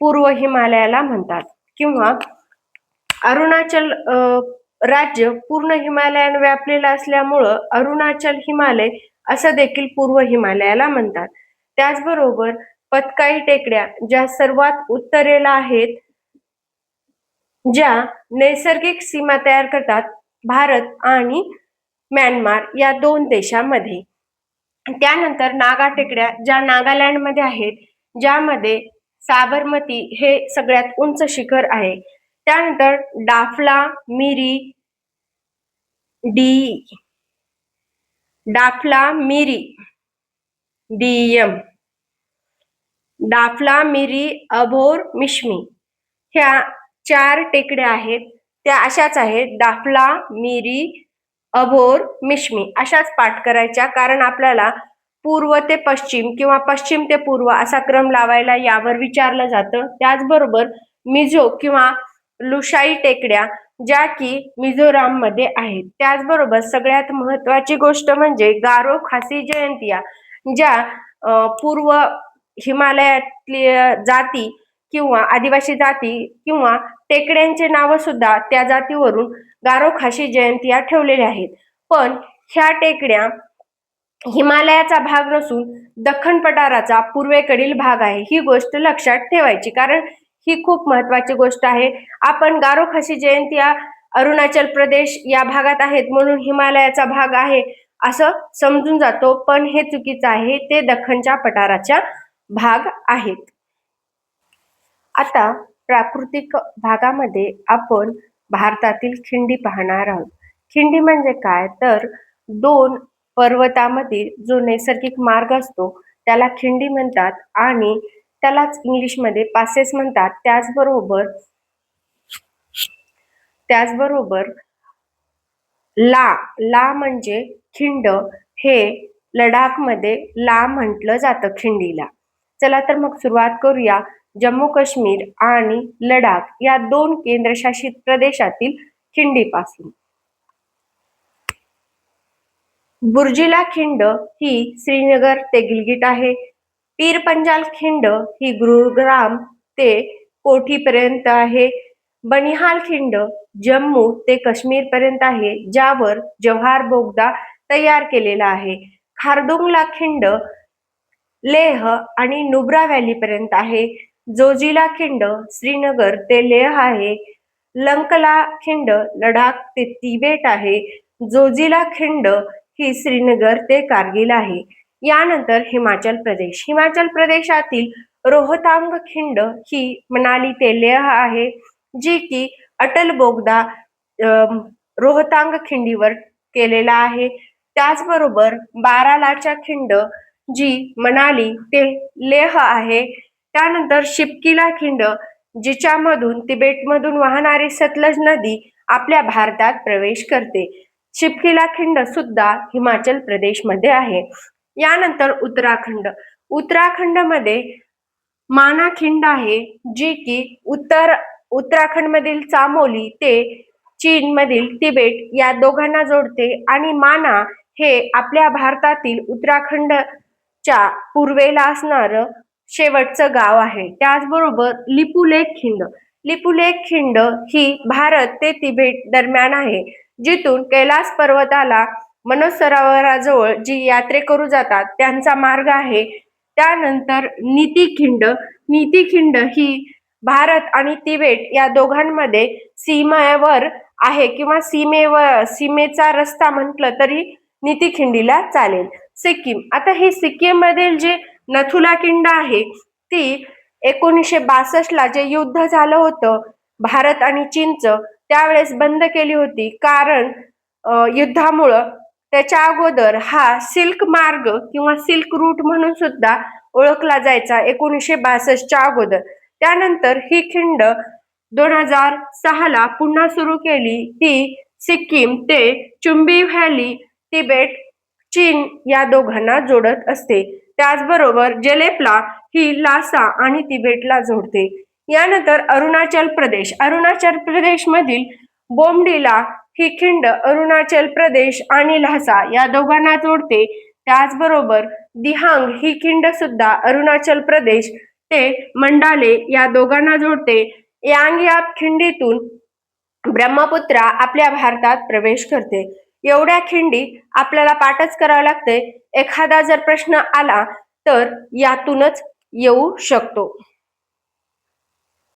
पूर्व हिमालयाला म्हणतात. किंवा अरुणाचल राज्य पूर्ण हिमालयाने व्यापलेलं असल्यामुळं अरुणाचल हिमालय असं देखील पूर्व हिमालयाला म्हणतात. त्याचबरोबर पतकाई टेकड्या ज्या सर्वात उत्तरेला आहेत, ज्या नैसर्गिक सीमा तयार करतात भारत आणि म्यानमार या दोन देशांमध्ये. त्यानंतर नागा टेकड्या ज्या नागालँडमध्ये आहेत, ज्यामध्ये साबरमती हे सगळ्यात उंच शिखर आहे. त्यानंतर डाफला मिरी डी डाफला मिरी डीएम डाफला मिरी अभोर मिश्मी ह्या 4 टेकड्या आहेत, त्या अशाच आहेत. डाफला मिरी अभोर मिश्मी अशाच पाठ करायच्या, कारण आपल्याला पूर्व ते पश्चिम किंवा पश्चिम ते पूर्व असा क्रम लावायला यावर विचारलं जातं. त्याचबरोबर मिझो किंवा लुशाई टेकड्या ज्या की मिझोराम मध्ये आहेत. त्याचबरोबर सगळ्यात महत्वाची गोष्ट म्हणजे गारो खासी जयंतिया ज्या पूर्व हिमालयातल्या जाती किंवा आदिवासी जाती किंवा टेकड्यांचे नाव सुद्धा त्या जातीवरून गारो खासी जयंतिया ठेवलेले आहेत. पण ह्या टेकड्या हिमालयाचा भाग नसून दख्खन पठाराचा पूर्वेकडील भाग आहे. ही गोष्ट लक्षात ठेवायची, कारण ही खूप महत्वाची गोष्ट आहे. आपण गारो खासी जयंतिया अरुणाचल प्रदेश या भागात आहेत म्हणून हिमालयाचा भाग आहे असं समजून जातो, पण हे चुकीचं आहे. ते दख्खनच्या पठाराच्या भाग आहेत. आता प्राकृतिक भागामध्ये आपण भारतातील खिंडी पाहणार आहोत. खिंडी म्हणजे काय, तर 2 पर्वतामधील जो नैसर्गिक मार्ग असतो त्याला खिंडी म्हणतात आणि त्यालाच इंग्लिशमध्ये पासेस म्हणतात. त्याचबरोबर ला म्हणजे खिंड, हे लडाखमध्ये ला म्हटलं जातं खिंडीला. चला तर मग सुरुवात करूया जम्मू काश्मीर आणि लडाख या 2 केंद्रशासित प्रदेशातील खिंडीपासून. बुर्जिला खिंड ही श्रीनगर ते गिलगिट आहे. पीर पंजाल खिंड ही गुरुग्राम ते कोठी पर्यंत आहे. बनिहाल खिंड जम्मू ते काश्मीर पर्यंत आहे, ज्यावर जव्हार बोगदा तयार केलेला आहे. खारदुंगला खिंड लेह आणि नुब्रा व्हॅली पर्यंत आहे. जोजिला खिंड श्रीनगर ते लेह आहे. लंकला खिंड लडाख ते तिबेट आहे. जोजिला खिंड ही श्रीनगर ते कारगिल आहे. यानंतर हिमाचल प्रदेशातील रोहतांग खिंड ही मनाली ते लेह आहे, जी की अटल बोगदा रोहतांग खिंडीवर केलेला आहे. त्याचबरोबर बारालाचा खिंड जी मनाली ते लेह आहे. त्यानंतर शिपकीला खिंड जिच्यामधून तिबेटमधून वाहणारी सतलज नदी आपल्या भारतात प्रवेश करते. शिपकीला खिंड सुद्धा हिमाचल प्रदेशमध्ये आहे. यानंतर उत्तराखंडमध्ये माना खिंड आहे, जी की उत्तराखंडमधील चामोली ते चीन मधील तिबेट या दोघांना जोडते आणि माना हे आपल्या भारतातील उत्तराखंडच्या पूर्वेला असणारं शेवटचं गाव आहे. त्याचबरोबर लिपुलेख खिंड ही भारत ते तिबेट दरम्यान आहे, जिथून कैलास पर्वताला मनोज सरोवराजवळ जी यात्रेकरू जातात त्यांचा मार्ग आहे. त्यानंतर नीती खिंड ही भारत आणि तिबेट या दोघांमध्ये सीमेवर आहे किंवा सीमेचा रस्ता म्हटलं तरी नीती खिंडीला चालेल. आता ही सिक्कीम मधील जी नथुला खिंड आहे ती 1962 ला जे युद्ध झालं होतं भारत आणि चीनचं, त्यावेळेस बंद केली होती, कारण युद्धामुळं. त्याच्या अगोदर हा सिल्क मार्ग किंवा सिल्क रूट म्हणून सुद्धा ओळखला जायचा 1962च्या अगोदर. त्यानंतर ही खिंड 2006 ला पुन्हा सुरू केली. ती सिक्कीम ते चुंबी व्हॅली, तिबेट, चीन या दोघांना जोडत असते. त्याचबरोबर जेलेपला ही लासा आणि तिबेटला जोडते. यानंतर अरुणाचल प्रदेश मधील बोमडिला ही खिंड अरुणाचल प्रदेश आणि ल्हासा या दोघांना जोडते. त्याचबरोबर दिहांग ही खिंड सुद्धा अरुणाचल प्रदेश ते मंडाले या दोघांना जोडते. यांग या खिंडीतून ब्रह्मपुत्रा आपल्या भारतात प्रवेश करते. एवढ्या खिंडी आपल्याला पाठच करावं लागते. एखादा जर प्रश्न आला तर यातूनच येऊ शकतो.